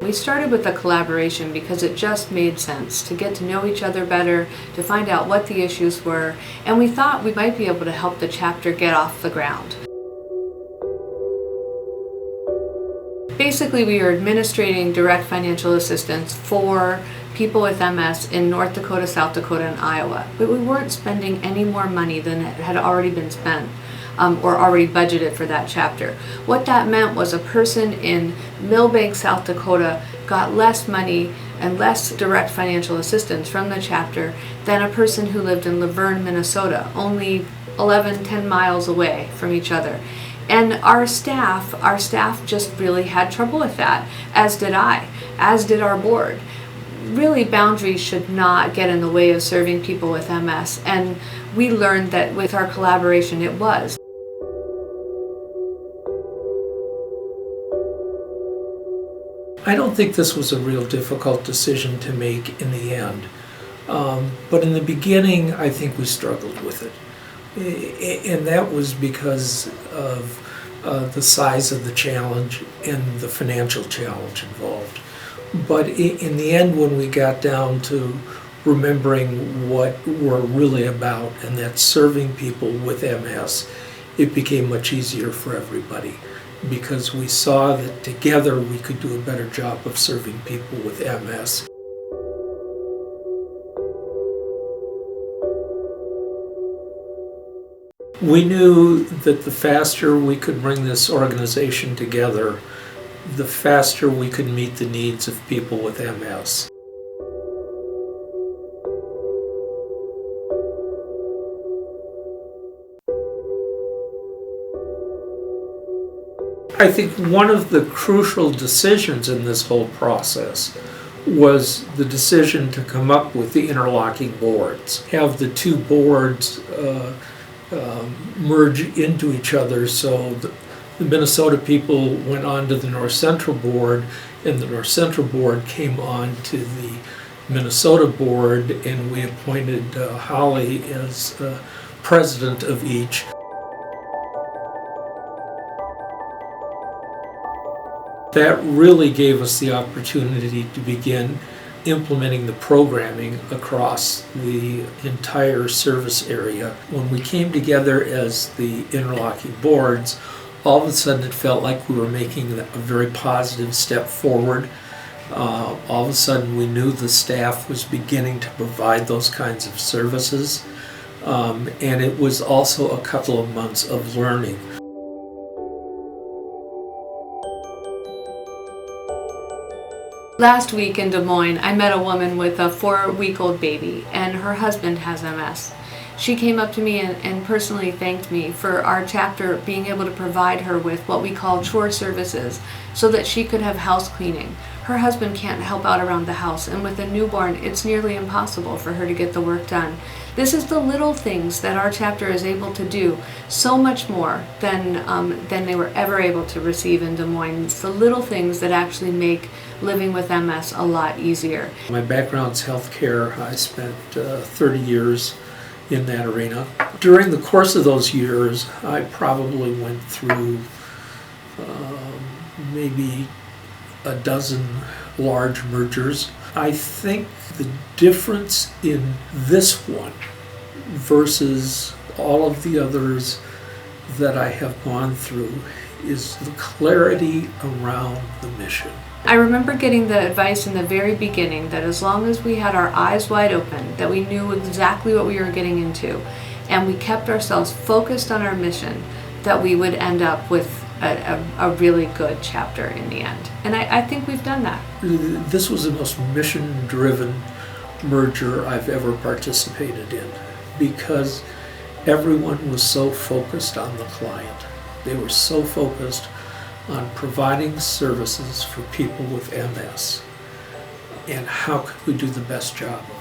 We started with a collaboration because it just made sense to get to know each other better, to find out what the issues were, and we thought we might be able to help the chapter get off the ground. Basically, we are administrating direct financial assistance for people with MS in North Dakota, South Dakota, and Iowa. But we weren't spending any more money than had already been spent or already budgeted for that chapter. What that meant was a person in Millbank, South Dakota got less money and less direct financial assistance from the chapter than a person who lived in Laverne, Minnesota, only 10 miles away from each other. And our staff just really had trouble with that, as did I, as did our board. Really, boundaries should not get in the way of serving people with MS, and we learned that with our collaboration it was. I don't think this was a real difficult decision to make in the end, but in the beginning I think we struggled with it. And that was because of the size of the challenge and the financial challenge involved. But in the end, when we got down to remembering what we're really about, and that's serving people with MS, it became much easier for everybody because we saw that together we could do a better job of serving people with MS. We knew that the faster we could bring this organization together, the faster we could meet the needs of people with MS. I think one of the crucial decisions in this whole process was the decision to come up with the interlocking boards, have the two boards merge into each other, so the Minnesota people went on to the North Central board, and the North Central board came on to the Minnesota board, and we appointed Holly as president of each. That really gave us the opportunity to begin implementing the programming across the entire service area. When we came together as the interlocking boards, all of a sudden it felt like we were making a very positive step forward. All of a sudden we knew the staff was beginning to provide those kinds of services, and it was also a couple of months of learning. Last week in Des Moines, I met a woman with a 4-week-old baby, and her husband has MS. She came up to me and personally thanked me for our chapter being able to provide her with what we call chore services so that she could have house cleaning. Her husband can't help out around the house, and with a newborn, it's nearly impossible for her to get the work done. This is the little things that our chapter is able to do, so much more than they were ever able to receive in Des Moines. It's the little things that actually make living with MS a lot easier. My background's healthcare. I spent 30 years in that arena. During the course of those years, I probably went through maybe a dozen large mergers. I think the difference in this one versus all of the others that I have gone through is the clarity around the mission. I remember getting the advice in the very beginning that as long as we had our eyes wide open, that we knew exactly what we were getting into, and we kept ourselves focused on our mission, that we would end up with a really good chapter in the end. And I think we've done that. This was the most mission-driven merger I've ever participated in because everyone was so focused on the client. They were so focused on providing services for people with MS and how could we do the best job of